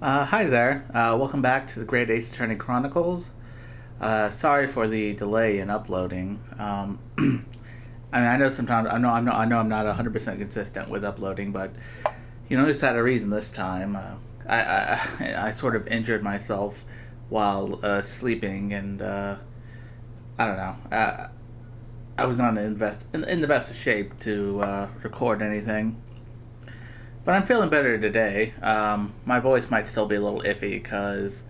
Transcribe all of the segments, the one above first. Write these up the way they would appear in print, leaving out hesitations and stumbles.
Hi there. Welcome back to the Great Ace Attorney Chronicles. Sorry for the delay in uploading. I mean, I know sometimes I'm not 100% consistent with uploading, but it's had a reason this time. I sort of injured myself while sleeping, and I don't know. I was not in the best of shape to record anything. But I'm feeling better today. My voice might still be a little iffy because,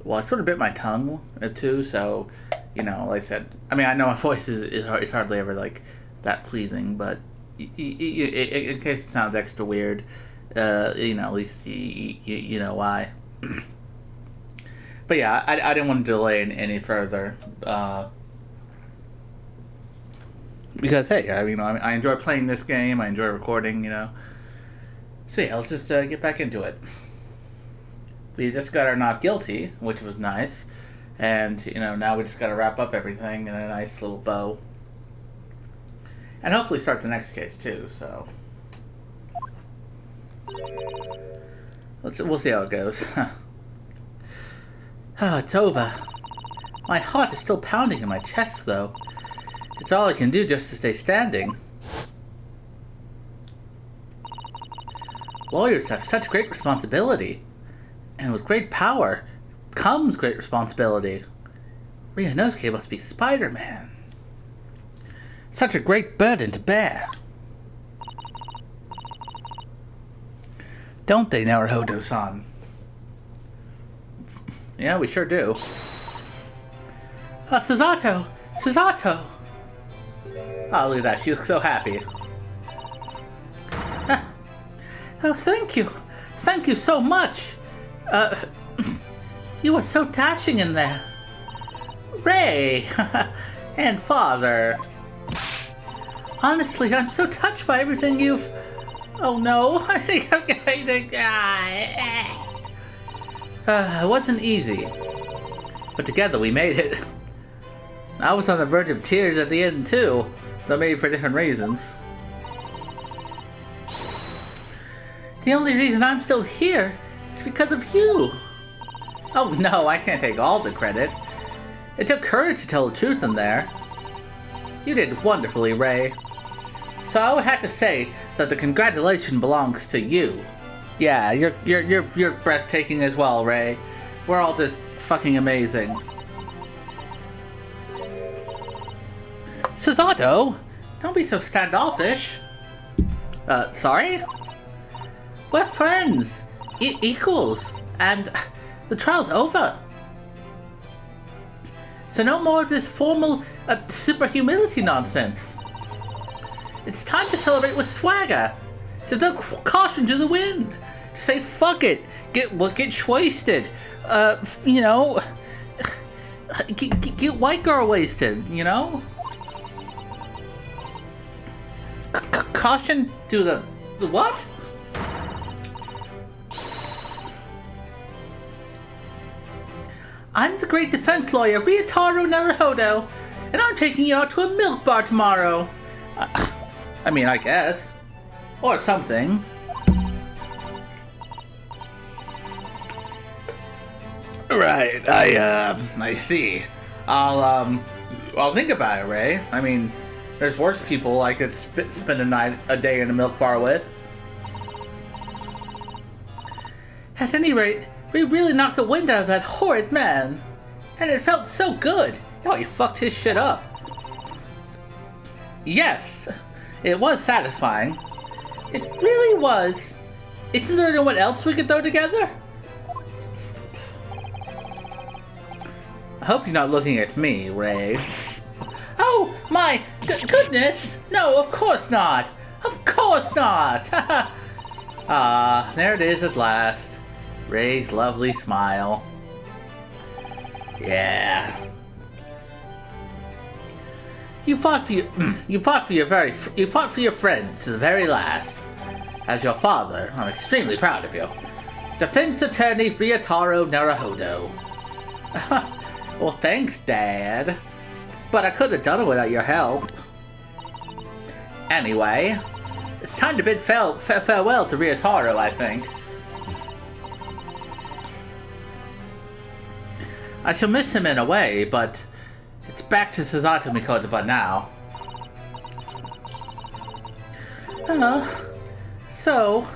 well, I sort of bit my tongue too. So, like I said, I mean, I know my voice is hardly ever like that pleasing, but in case it sounds extra weird, at least you know why. But yeah, I didn't want to delay any further because hey, I enjoy playing this game. I enjoy recording. So yeah, let's just get back into it. We just got our not guilty, which was nice, and now we just got to wrap up everything in a nice little bow, and hopefully start the next case too. So we'll see how it goes. It's over. My heart is still pounding in my chest, though. It's all I can do just to stay standing. Lawyers have such great responsibility, and with great power comes great responsibility. Ryunosuke must be Spider-Man. Such a great burden to bear. Don't they, Naruhodo-san? Yeah, we sure do. Susato! Susato! Oh, look at that. She looks so happy. Oh, thank you. Thank you so much. You were so dashing in there. Ray! And Father. Honestly, I'm so touched by everything you've... Oh no, I think I'm going to die. It wasn't easy. But together we made it. I was on the verge of tears at the end too, though maybe for different reasons. The only reason I'm still here is because of you. Oh no, I can't take all the credit. It took courage to tell the truth in there. You did wonderfully, Ray. So I would have to say that the congratulation belongs to you. Yeah, you're breathtaking as well, Ray. We're all just fucking amazing. Susato, don't be so standoffish. Sorry? We're friends, equals, and the trial's over. So no more of this formal super humility nonsense. It's time to celebrate with swagger, to throw caution to the wind, to say fuck it, get wasted, get white girl wasted, Caution to the what? I'm the great defense lawyer, Ryotaro Naruhodo, and I'm taking you out to a milk bar tomorrow. I guess. Or something. Right, I see. I'll think about it, Ray. I mean, there's worse people I could spend a day in a milk bar with. At any rate, we really knocked the wind out of that horrid man. And it felt so good. Oh, he fucked his shit up. Yes, it was satisfying. It really was. Isn't there anyone else we could throw together? I hope you're not looking at me, Ray. Oh, my goodness! No, of course not! Of course not! Ah, there it is at last. Ray's lovely smile. Yeah. You fought for your friend to the very last. As your father, I'm extremely proud of you. Defense attorney Ryotaro Naruhodo. Well, thanks, Dad. But I could have done it without your help. Anyway, it's time to bid farewell to Ryotaro, I think. I shall miss him in a way, but it's back to Susato Mikotoba now. Oh, so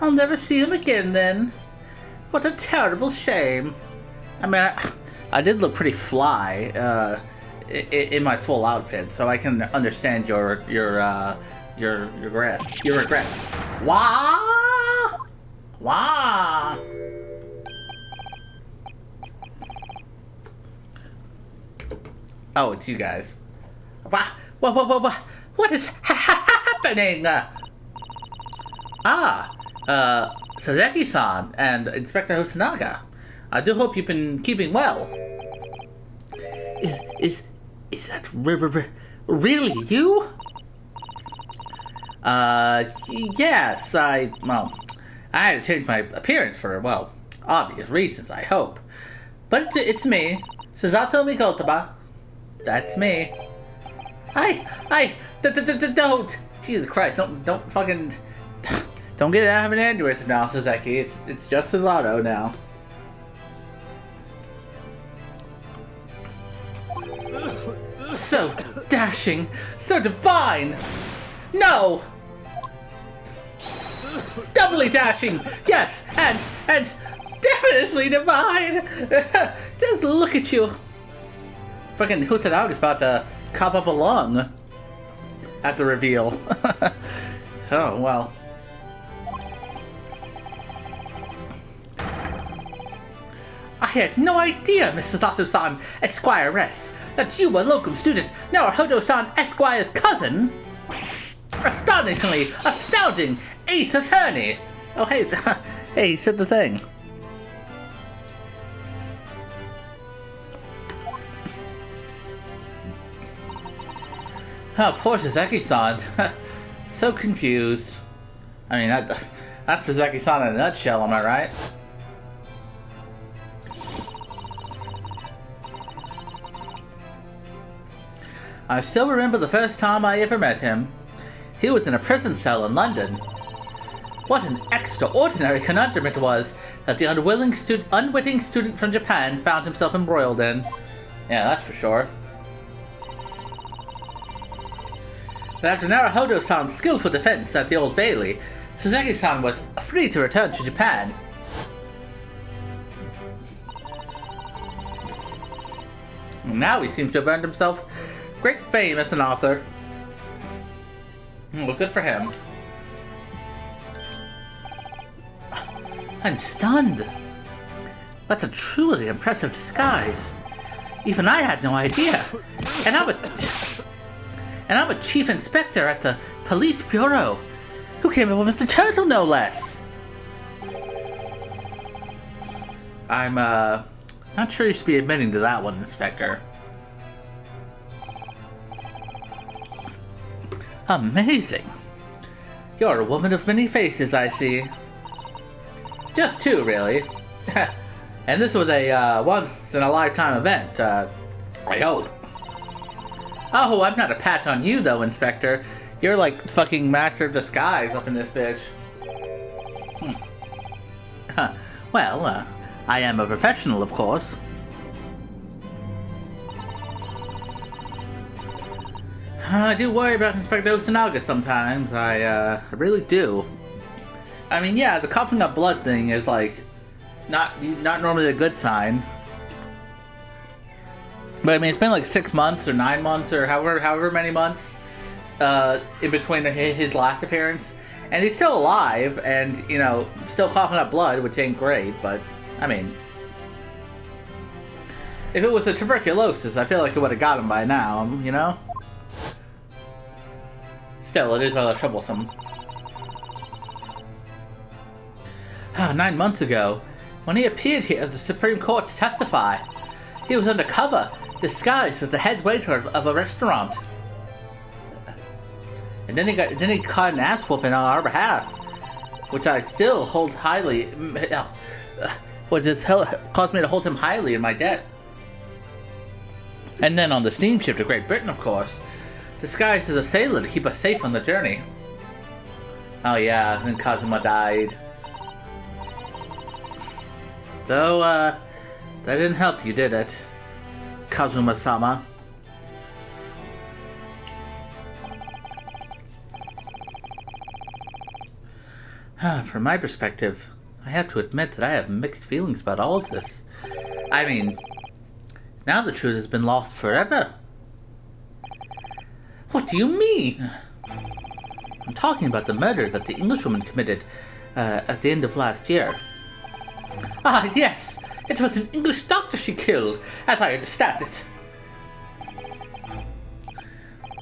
I'll never see him again then. What a terrible shame. I mean, I did look pretty fly in my full outfit, so I can understand your regrets. Your regrets. Wah! Wah! Oh, it's you guys. What is happening? Saseki-san and Inspector Hosonaga. I do hope you've been keeping well. Is that really you? Yes, I had to change my appearance for, well, obvious reasons, I hope. But it's me, Susato Mikotoba. That's me. Don't! Jesus Christ, don't fucking... Don't get out of an aneurysm now, Saseki. It's just Susato now. So dashing, so divine! No! Doubly dashing! Yes, and definitely divine! Just look at you! Freaking Hosanaga's about to cop up a lung at the reveal. Oh, well. I had no idea, Mr. Sato-san, Esquire-S, that you were locum student Naruhodo-san Esquire's cousin. Astonishingly astounding ace attorney. Oh, hey, hey, he said the thing. Oh, poor Saseki-san. So confused. I mean, that's Saseki-san in a nutshell, am I right? I still remember the first time I ever met him. He was in a prison cell in London. What an extraordinary conundrum it was that the unwitting student from Japan found himself embroiled in. Yeah, that's for sure. But after Naruhodo-san's skillful defense at the Old Bailey, Saseki-san was free to return to Japan. Now he seems to have earned himself great fame as an author. Well, good for him. I'm stunned. That's a truly impressive disguise. Even I had no idea. And I'm a chief inspector at the police bureau. Who came up with Mr. Turtle, no less. I'm not sure you should be admitting to that one, Inspector. Amazing. You're a woman of many faces, I see. Just two, really. And this was a once-in-a-lifetime event, I hope. Oh, I'm not a patch on you, though, Inspector. You're like fucking master of disguise up in this bitch. Well, I am a professional, of course. I do worry about Inspector Hosonaga sometimes. I really do. I mean, yeah, the coughing up blood thing is like not normally a good sign. But I mean, it's been like 6 months or 9 months or however many months in between his last appearance, and he's still alive and, you know, still coughing up blood, which ain't great. But I mean, if it was a tuberculosis, I feel like it would have got him by now, you know? Still, it is rather troublesome. 9 months ago, when he appeared here at the Supreme Court to testify, he was undercover, disguised as the head waiter of a restaurant. And then he caught an ass whooping on our behalf, which I still hold highly. Caused me to hold him highly in my debt. And then on the steamship to Great Britain, of course, disguised as a sailor to keep us safe on the journey. Oh yeah, and then Kazuma died. Though That didn't help you, did it? Kazuma-sama. From my perspective, I have to admit that I have mixed feelings about all of this. I mean, now the truth has been lost forever. What do you mean? I'm talking about the murder that the Englishwoman committed at the end of last year. Ah, yes! It was an English doctor she killed, as I understand it.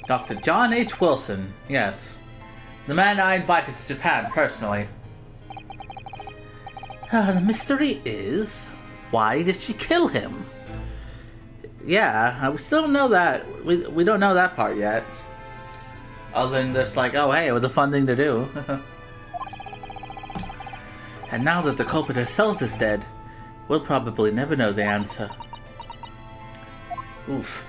Dr. John H. Wilson, yes. The man I invited to Japan personally. The mystery is, why did she kill him? Yeah, we still don't know that. We don't know that part yet. Other than just like, oh hey, it was a fun thing to do. And now that the culprit herself is dead, we'll probably never know the answer. Oof.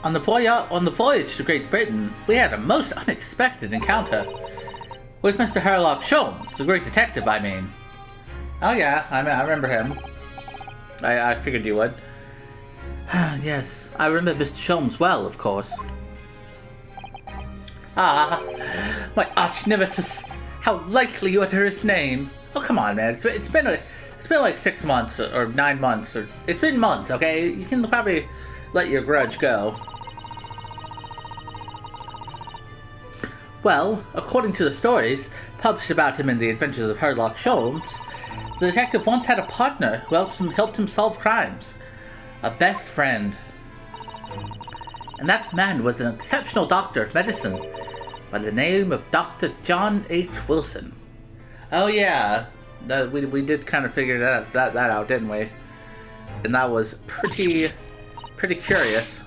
On the voyage to Great Britain, we had a most unexpected encounter with Mr. Sherlock Holmes, the great detective, I mean. Oh yeah, I remember him. I figured you would. Yes, I remember Mr. Holmes well, of course. Ah, my arch-nemesis. How lightly you utter his name. Oh, come on, man. It's been like 6 months or 9 months. It's been months, okay? You can probably let your grudge go. Well, according to the stories published about him in The Adventures of Sherlock Holmes, the detective once had a partner who helped him solve crimes. A best friend. And that man was an exceptional doctor of medicine by the name of Dr. John H. Wilson. Oh yeah, we did kind of figure that out, didn't we? And that was pretty curious.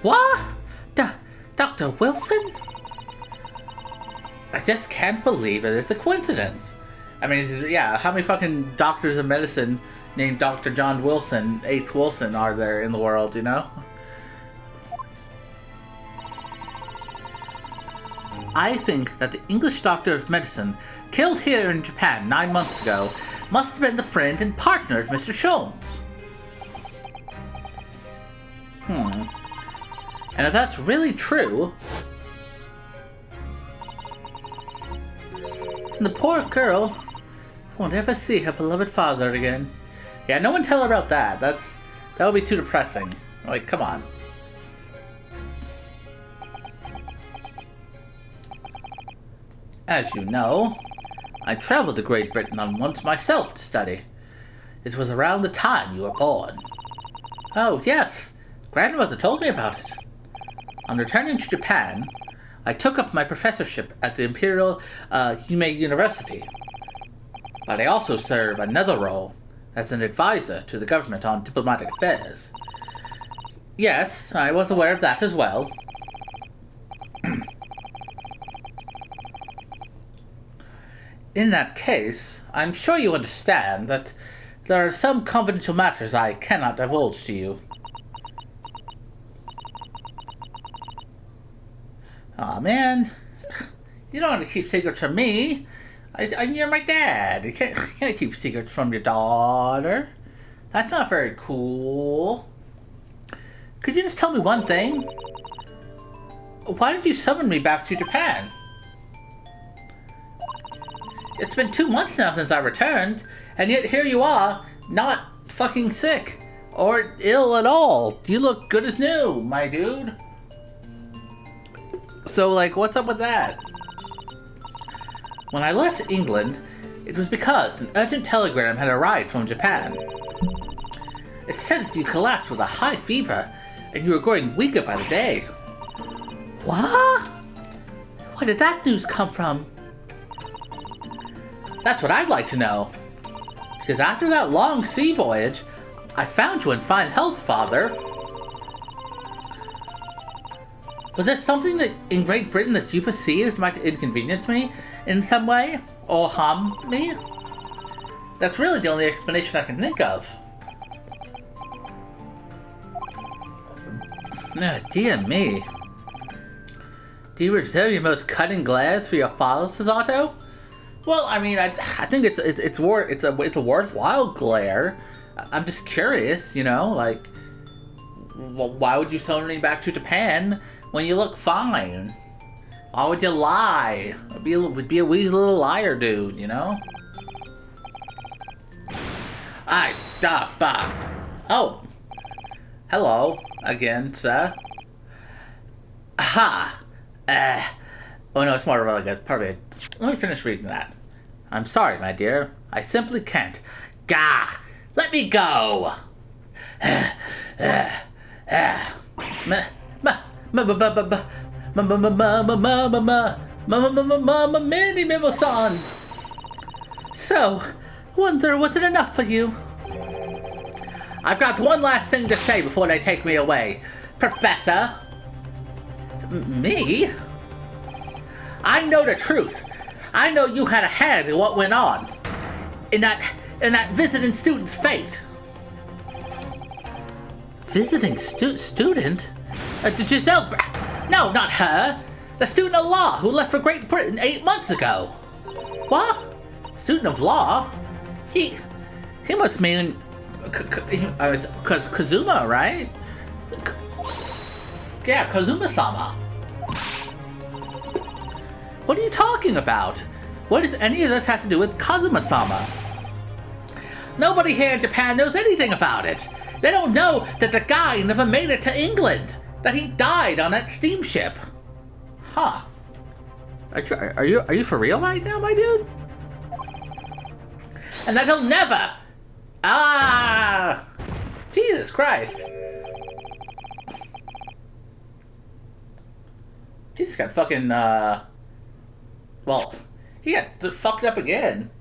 What? Dr. Wilson? I just can't believe it. It's a coincidence. I mean, yeah, how many fucking doctors of medicine named Dr. John Wilson, H. Wilson, are there in the world, you know? I think that the English doctor of medicine killed here in Japan 9 months ago must have been the friend and partner of Mr. Holmes. And if that's really true, then the poor girl won't ever see her beloved father again. Yeah, no one tell her about that. That would be too depressing. Like, come on. As you know, I traveled to Great Britain once myself to study. It was around the time you were born. Oh, yes. Grandmother told me about it. On returning to Japan, I took up my professorship at the Imperial Hime University. But I also serve another role as an advisor to the government on diplomatic affairs. Yes, I was aware of that as well. In that case, I'm sure you understand that there are some confidential matters I cannot divulge to you. Aw, man. You don't want to keep secrets from me. You're my dad. You can't keep secrets from your daughter. That's not very cool. Could you just tell me one thing? Why did you summon me back to Japan? It's been 2 months now since I returned, and yet here you are, not fucking sick. Or ill at all. You look good as new, my dude. So, like, what's up with that? When I left England, it was because an urgent telegram had arrived from Japan. It said that you collapsed with a high fever, and you were growing weaker by the day. What? Where did that news come from? That's what I'd like to know. Because after that long sea voyage, I found you in fine health, Father. Was there something that in Great Britain that you perceived might inconvenience me in some way? Or harm me? That's really the only explanation I can think of. Oh, dear me. Do you reserve your most cutting glance for your father, Susato? Well, I mean, I think it's a worthwhile glare. I'm just curious, you know, like, why would you send me back to Japan when you look fine? Why would you lie? Would be a wee little liar, dude, you know? Oh, hello again, sir. Aha. Oh no, it's more of like a perfect. Let me finish reading that. I'm sorry, my dear. I simply can't. Gah! Let me go! Mini Mimo-san! So, wonder was it enough for you? I've got one last thing to say before they take me away. Professor! Me? I know the truth. I know you had a hand in what went on. In that visiting student's fate. Visiting student? Giselle... No, not her. The student of law who left for Great Britain 8 months ago. What? Student of law? He must mean... Kazuma, right? Yeah, Kazuma-sama. What are you talking about? What does any of this have to do with Kazuma-sama? Nobody here in Japan knows anything about it. They don't know that the guy never made it to England. That he died on that steamship. Huh. Are you for real right now, my dude? And that he'll never... Ah! Jesus Christ. He just got fucking, well, he got fucked up again.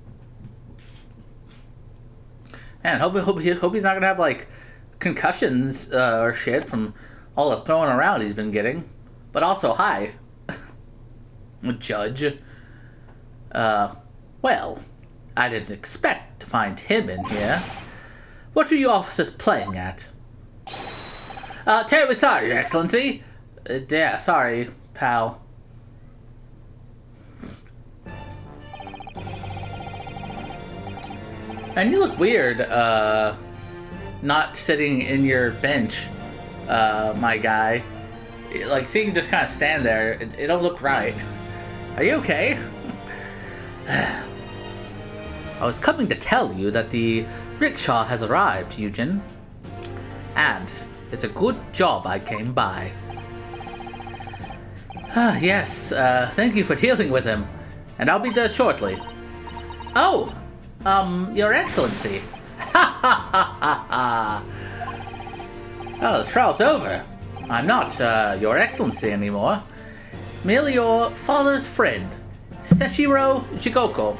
Man, hope he's not gonna have, like, concussions, or shit from all the throwing around he's been getting. But also, hi. Judge. Well, I didn't expect to find him in here. What were you officers playing at? Terribly sorry, Your Excellency. Yeah, sorry, pal. And you look weird, not sitting in your bench, my guy. Like, seeing you just kind of stand there, it don't look right. Are you okay? I was coming to tell you that the rickshaw has arrived, Eugen. And it's a good job I came by. Yes, thank you for dealing with him. And I'll be there shortly. Oh! Your Excellency. Ha ha ha ha ha! Oh, the trial's over. I'm not, Your Excellency anymore. Merely your father's friend, Seshiro Jigoko.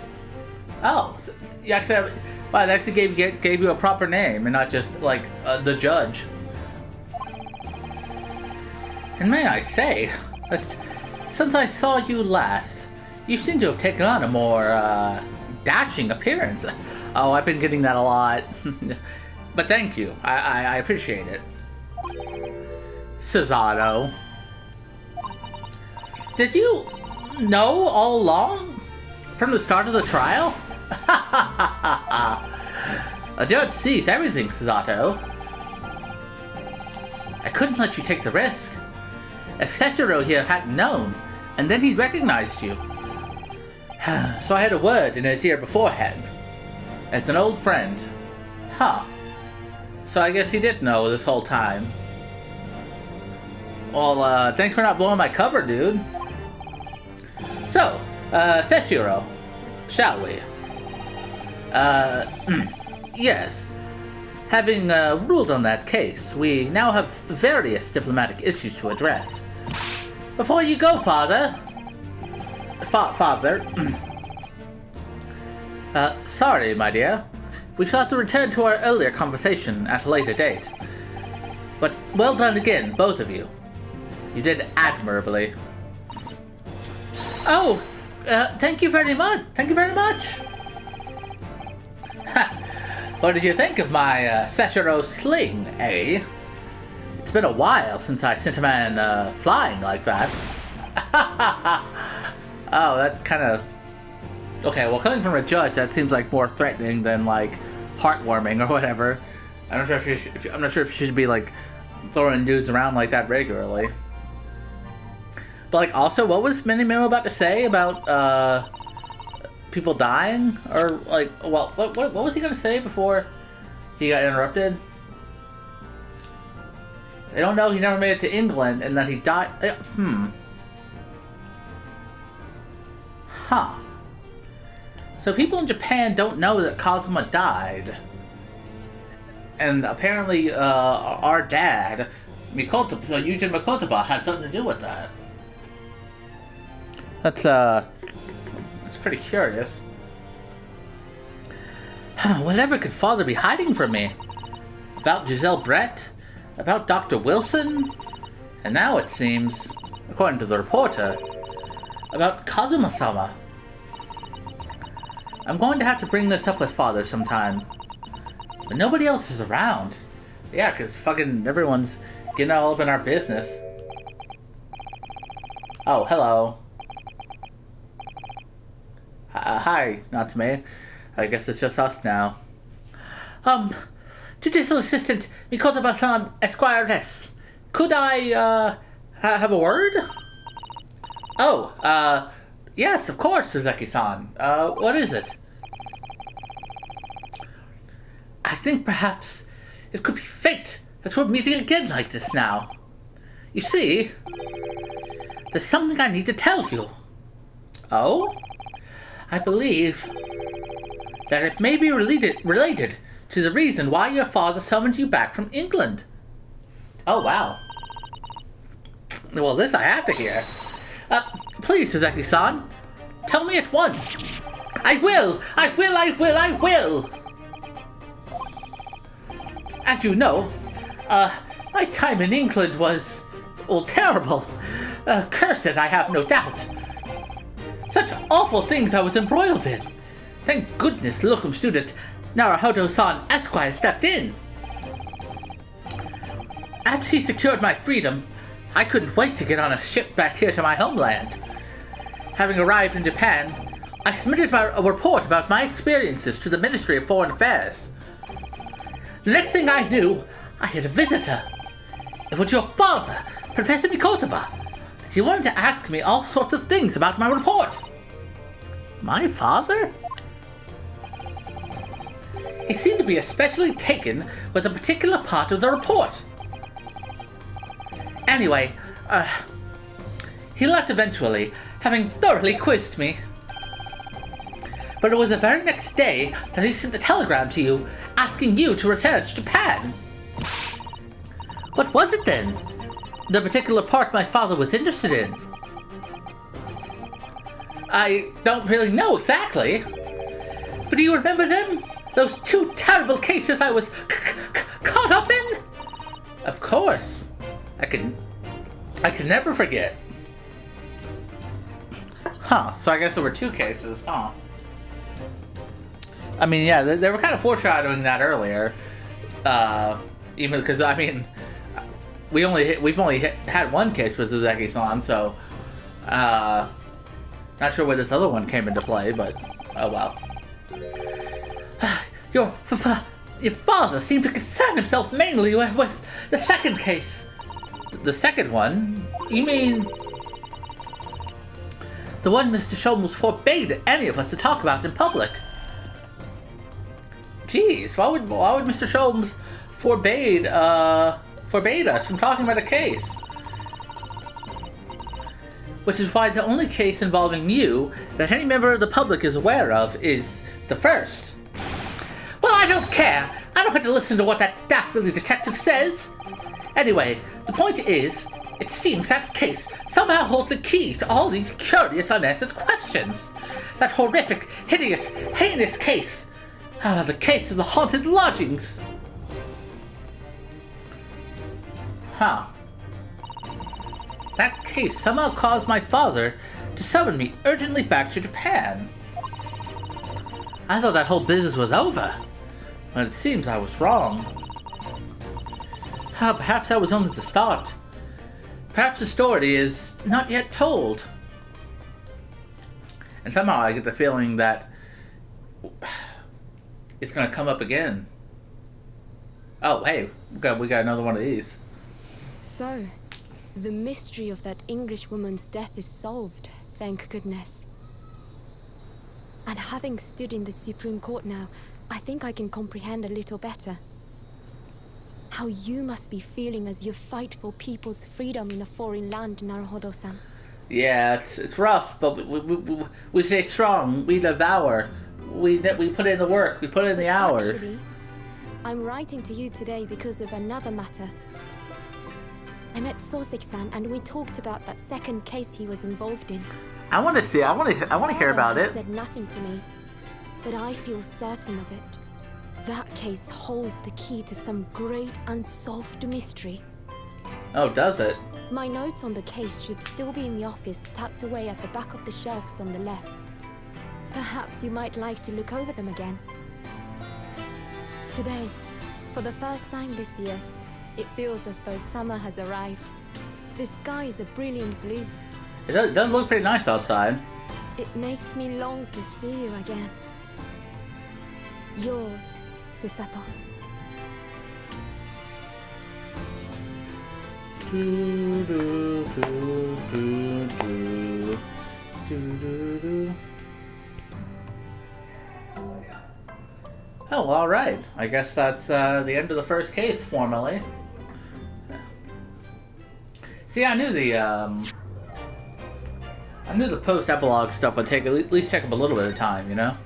Oh, you actually wow, they actually gave you a proper name and not just, like, the judge. And may I say, that since I saw you last, you seem to have taken on a more, dashing appearance. Oh, I've been getting that a lot. But thank you. I appreciate it. Susato. Did you know all along? From the start of the trial? A judge sees everything, Susato. I couldn't let you take the risk. If Seshiro here hadn't known, and then he recognized you. So I had a word in his ear beforehand. It's an old friend. Huh. So I guess he did know this whole time. Well, thanks for not blowing my cover, dude. So, Seshiro, shall we? Yes. Having ruled on that case, we now have various diplomatic issues to address. Before you go, Father... Father... sorry, my dear. We shall have to return to our earlier conversation at a later date. But well done again, both of you. You did admirably. Oh, thank you very much. Thank you very much. What did you think of my Seshiro sling, eh? It's been a while since I sent a man flying like that. Oh, that kind of... Okay, well, coming from a judge, that seems like more threatening than, like, heartwarming or whatever. I'm not sure if I'm not sure if you should be, like, throwing dudes around like that regularly. But, like, also, what was Minnie Memo about to say about, people dying? Or, like, well, what was he gonna say before he got interrupted? They don't know he never made it to England and that he died. Huh. So people in Japan don't know that Kazuma died. And apparently, our dad, Yujin Mikotaba, had something to do with that. That's pretty curious. Whatever could father be hiding from me? About Giselle Brett? About Dr. Wilson? And now it seems, according to the reporter, about Kazuma-sama. I'm going to have to bring this up with father sometime. But nobody else is around. Yeah, because fucking everyone's getting all up in our business. Oh, hello. Hi, Natsume. I guess it's just us now. Judicial Assistant Mikotaba-san Esquire-S. Could I, have a word? Oh, yes, of course, Suzaki-san. What is it? I think perhaps it could be fate that we're meeting again like this now. You see, there's something I need to tell you. Oh? I believe that it may be related to the reason why your father summoned you back from England. Oh, wow. Well, this I have to hear. Please, Suzaki-san, tell me at once. I will! As you know, my time in England was, well, terrible. Cursed, I have no doubt. Such awful things I was embroiled in. Thank goodness locum student Naruhodo-san Esquire stepped in. After he secured my freedom, I couldn't wait to get on a ship back here to my homeland. Having arrived in Japan, I submitted a report about my experiences to the Ministry of Foreign Affairs. The next thing I knew, I had a visitor. It was your father, Professor Mikotaba. He wanted to ask me all sorts of things about my report. My father? He seemed to be especially taken with a particular part of the report. Anyway, he left eventually, having thoroughly quizzed me. But it was the very next day that he sent a telegram to you, asking you to return to Japan. What was it then? The particular part my father was interested in? I don't really know exactly. But do you remember them? Those two terrible cases I was caught up in? Of course. I can never forget. Huh, so I guess there were two cases, huh? I mean, yeah, they were kind of foreshadowing that earlier. Even because, I mean, we've only had one case with Suzaki-san, so not sure where this other one came into play, but oh well. Your father seemed to concern himself mainly with the second case. The second one? You mean the one Mr. Sholmes forbade any of us to talk about in public? Jeez, why would Mr. Sholmes forbade us from talking about a case? Which is why the only case involving you that any member of the public is aware of is the first. Well, I don't care. I don't have to listen to what that dastardly detective says. Anyway, the point is, it seems that case somehow holds the key to all these curious unanswered questions. That horrific, hideous, heinous case. The case of the haunted lodgings. Huh. That case somehow caused my father to summon me urgently back to Japan. I thought that whole business was over, but it seems I was wrong. Perhaps that was only the start. Perhaps the story is not yet told. And somehow I get the feeling that it's going to come up again. Oh, hey, we got another one of these. So, the mystery of that English woman's death is solved, thank goodness. And having stood in the Supreme Court now, I think I can comprehend a little better. How you must be feeling as you fight for people's freedom in a foreign land, Naruhodo-san. Yeah, it's rough, but we stay strong. We devour. We put in the work. We put in the hours. Actually, I'm writing to you today because of another matter. I met Soseki-san and we talked about that second case he was involved in. I want to see. I want to hear about it. He said nothing to me, but I feel certain of it. That case holds the key to some great unsolved mystery. Oh, does it? My notes on the case should still be in the office, tucked away at the back of the shelves on the left. Perhaps you might like to look over them again. Today, for the first time this year, it feels as though summer has arrived. The sky is a brilliant blue. It does look pretty nice outside. It makes me long to see you again. Yours, Susato. Oh, all right. I guess that's the end of the first case, formally. See, I knew the post-epilogue stuff would take at least take up a little bit of time, you know.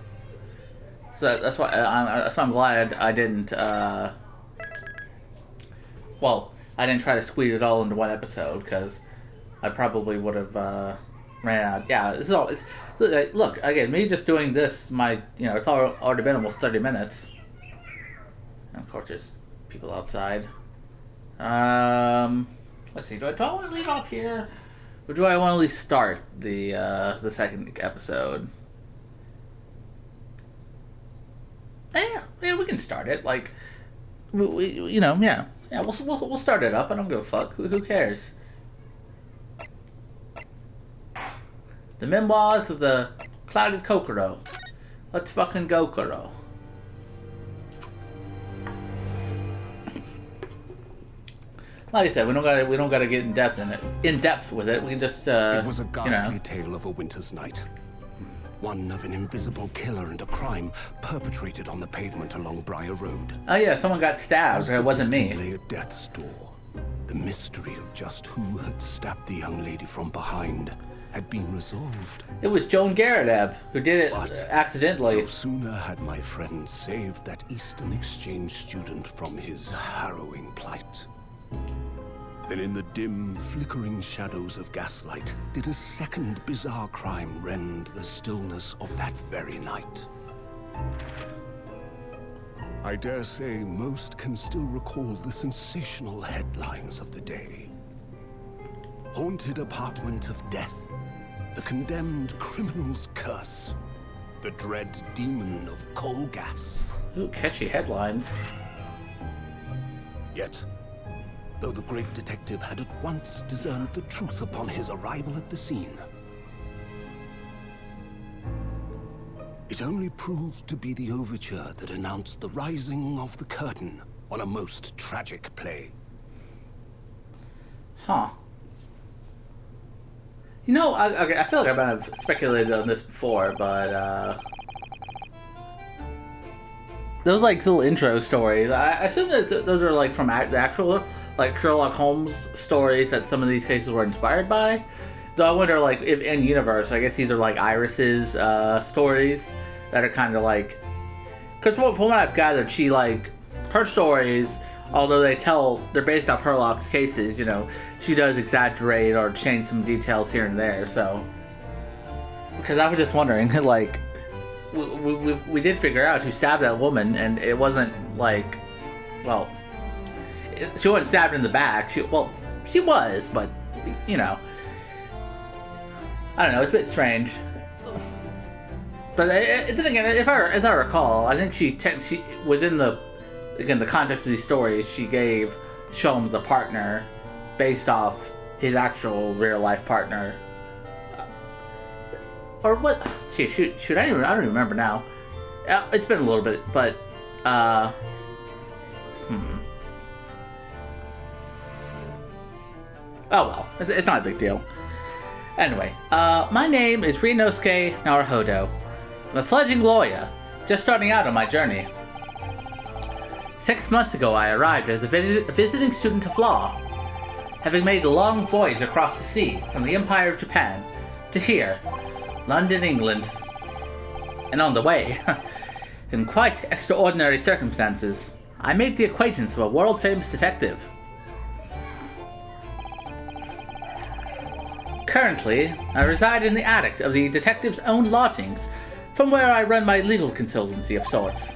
So that's why I'm glad I didn't. Well, I didn't try to squeeze it all into one episode because I probably would have ran out. Yeah, this is all. Look, again, me just doing this, it's already been almost 30 minutes. And of course, there's people outside. Let's see. Do I want to leave off here, or do I want to at least start the second episode? Yeah, we can start it. Like, we'll start it up. I don't give a fuck. Who cares? The Memoirs of the Clouded Kokoro. Let's fucking go, Koro. Like I said, we don't gotta get in depth with it. We can just it was a ghastly tale of a winter's night. One of an invisible killer and a crime perpetrated on the pavement along Briar Road. Oh yeah, someone got stabbed, and it wasn't me. Lay at death's door. The mystery of just who had stabbed the young lady from behind had been resolved. It was Joan Garadeb who did it accidentally. No sooner had my friend saved that Eastern Exchange student from his harrowing plight, then in the dim, flickering shadows of gaslight did a second bizarre crime rend the stillness of that very night. I dare say most can still recall the sensational headlines of the day. Haunted apartment of death, the condemned criminal's curse, the dread demon of coal gas. Ooh, catchy headlines. Yet, though the great detective had at once discerned the truth upon his arrival at the scene, it only proved to be the overture that announced the rising of the curtain on a most tragic play. Huh. You know, I feel like I might have speculated on this before, but those like little intro stories, I assume that those are like from the actual like Sherlock Holmes stories that some of these cases were inspired by. So I wonder, like, if in universe, I guess these are like Iris's stories that are kind of like, because from what I've gathered, she like her stories, although they're based off Sherlock's cases, you know, she does exaggerate or change some details here and there. So, because I was just wondering, like, we did figure out who stabbed that woman, and it wasn't like, well, she wasn't stabbed in the back. She was, but you know, I don't know. It's a bit strange. But then again, as I recall, I think she within the context of these stories, she gave Sholmes a partner based off his actual real life partner. Or what? Shoot, I don't even remember now. It's been a little bit, but, Oh well, it's not a big deal. Anyway, my name is Rinosuke Naruhodo. I'm a fledgling lawyer, just starting out on my journey. 6 months ago I arrived as a visiting student of law, having made a long voyage across the sea from the Empire of Japan to here, London, England. And on the way, in quite extraordinary circumstances, I made the acquaintance of a world-famous detective. Currently, I reside in the attic of the detective's own lodgings, from where I run my legal consultancy of sorts.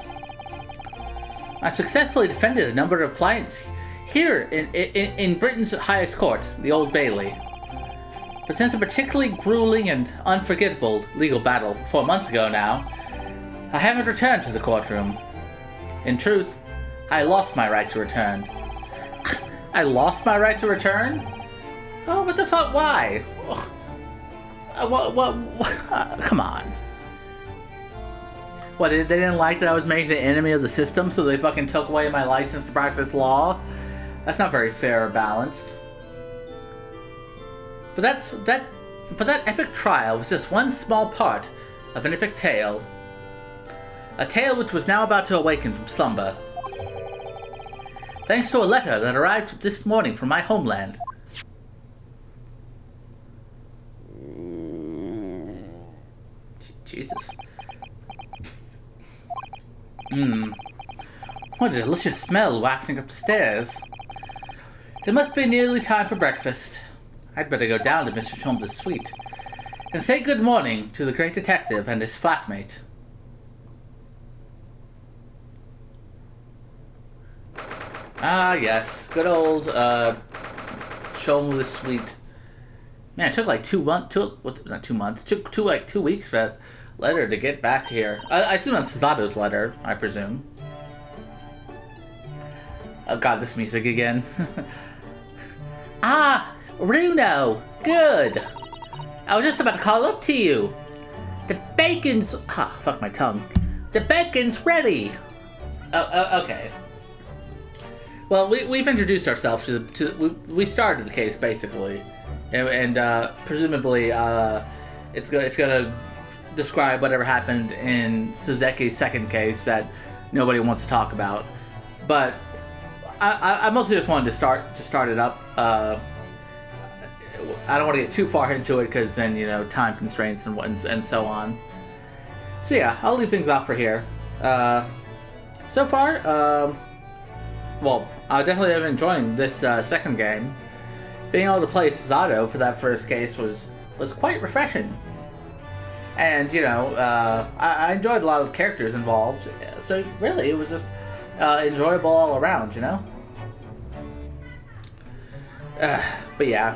I've successfully defended a number of clients here in Britain's highest court, the Old Bailey. But since a particularly grueling and unforgettable legal battle 4 months ago now, I haven't returned to the courtroom. In truth, I lost my right to return. I lost my right to return? Oh, what the fuck? Why? What? Come on. What, they didn't like that I was made an enemy of the system, so they fucking took away my license to practice law? That's not very fair or balanced. But that epic trial was just one small part of an epic tale. A tale which was now about to awaken from slumber. Thanks to a letter that arrived this morning from my homeland. Jesus. What a delicious smell wafting up the stairs. It must be nearly time for breakfast. I'd better go down to Mr. Holmes' suite and say good morning to the great detective and his flatmate. Ah, yes. Good old, Holmes' suite. Man, it took like 2 months, not 2 months, took 2 weeks for that letter to get back here. I assume that's Susato's letter, I presume. Oh god, this music again. Ah, Runo! Good! I was just about to call up to you. The bacon's... Ah, fuck my tongue. The bacon's ready! Oh, okay. Well, we've introduced ourselves we started the case, basically. And presumably, it's gonna describe whatever happened in Suzuki's second case that nobody wants to talk about. But I mostly just wanted to start it up. I don't want to get too far into it because then, you know, time constraints and so on. So yeah, I'll leave things off for here. So far, well, I definitely am enjoying this second game. Being able to play Susato for that first case was quite refreshing. And, you know, I enjoyed a lot of the characters involved, so really, it was just enjoyable all around, you know? But yeah,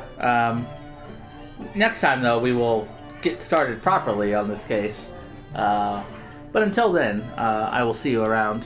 next time, though, we will get started properly on this case. But until then, I will see you around.